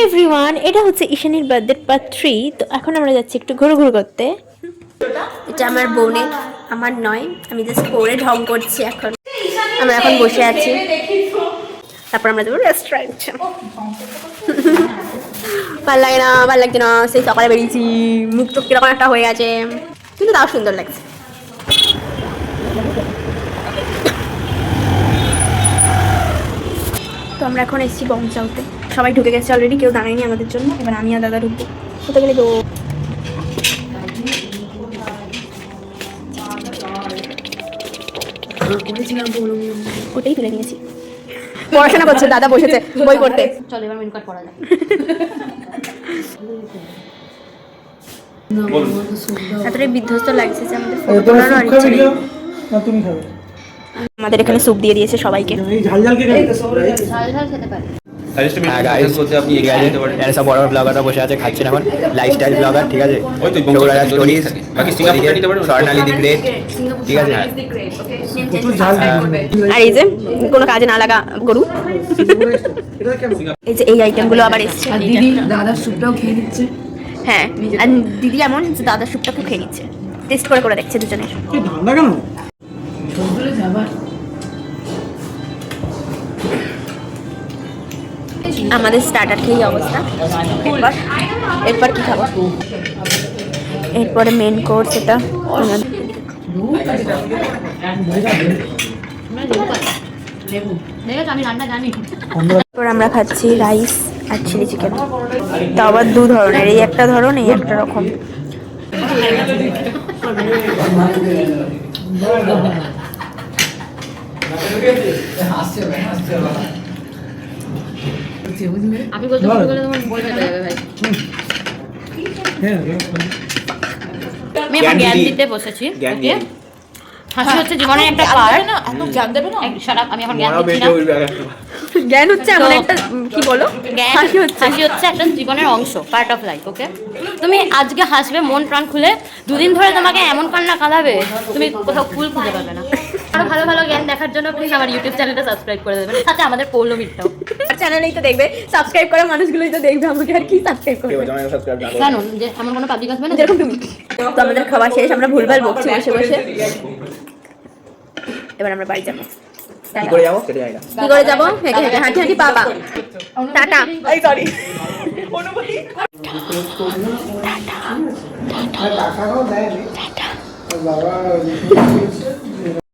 Everyone, এটা হচ্ছে ঈশানীর birthday part 3। তো এখন আমরা যাচ্ছি একটু ঘুরঘুর করতে। এটা আমার বোনের, আমার নয়। আমি জাস্ট পরে ঢং করছি। এখন আমরা এখন বসে আছি, তারপর আমরা যাবো রেস্টুরেন্ট। ভাল লাগে না, ভাল লাগছে না, সেই সকালে বেরিয়েছি, মুখ টুক কিরকম একটা হয়ে গেছে, কিন্তু তাও সুন্দর লাগছে। তো আমরা এখন এসেছি বংচাউতে, সবাই ঢুকে গেছে অলরেডি, কেউ দাঁড়ায়নি আমাদের জন্য। এবার আমি আর দাদা ঢুকবো। কোথায় গেলে গো? ওটাই তুলে নিয়েছি। পড়াশোনা করছে, দাদা বসেছে বই পড়তে। চলো এবার মেনু কার্ড পড়া যাক। এতটাই বিধ্বস্ত লাগছে যে আমাদের ফটো তোলারও আর ইচ্ছে নেই। আমাদের এখানে স্যুপ দিয়ে দিয়েছে সবাইকে। ঝাল ঝাল খেতে পারে। সব বড় ব্লগাররা বসে আছে, খাচ্ছেন এখন লাইফস্টাইল ব্লগার, ঠিক আছে? স্বর্ণালী দি গ্রেট, ঠিক আছে? আর এই যে কোনো কাজে না লাগা গরু, এই যে এই আইটেমগুলো আবার এসছে। দিদি দাদার স্যুপটাও খেয়ে নিচ্ছে। হ্যাঁ, আর দিদি এমন যে দাদার স্যুপটাকে খেয়ে নিচ্ছে, টেস্ট করে করে দেখছে দুজনের। আমাদের স্টার্টার খেয়ে অবস্থা। এরপর কি খাবো? এরপরে মেন কোর্স, এটা আমি রান্না জানি। এরপর আমরা খাচ্ছি রাইস আর চিলি চিকেন। তো আবার দু ধরনের, এই একটা ধরন, এই একটা রকম। আমি বলতে বলে তোমার বই চলে যাবে ভাই। আমি এখন জ্ঞান দিতে বসেছি। ওকে, হাসি হচ্ছে জীবনের একটা পার্ট। না এত জ্ঞান দেবে না, শাট আপ। আমি এখন জ্ঞান দিচ্ছি না। জ্ঞান হচ্ছে এমন একটা, কি বলো, হাসি হচ্ছে একটা জীবনের অংশ, পার্ট অফ লাইফ। ওকে, তুমি আজকে হাসবে মন প্রাণ খুলে, দুদিন ধরে তোমাকে এমন কান্না কাঁদাবে তুমি কোথাও ফুল খুঁজে পাবে না। আরো ভালো ভালো জ্ঞান দেখার জন্য প্লিজ আমার ইউটিউব চ্যানেলটা সাবস্ক্রাইব করে দেবেন, সাথে আমাদের পৌলমিটাও চ্যানেলেই তো দেখবে, সাবস্ক্রাইব করা মানুষগুলোই তো দেখবে, আমাকে আর কি সাবস্ক্রাইব করবে? কেন যে এমন কোনো পাবলিক আসবে না যেরকম তুমি। তো আমাদের খাওয়া শেষ, আমরা ভুলভাল বকছি বসে বসে। এবার আমরা বাড়ি যাবো। কি করে যাবো? কেটে যায়গা কি করে যাবো? হেঁটে হেঁটে, হাঁটি হাঁটি পাপা। টাটা। এই সরি, টাটা।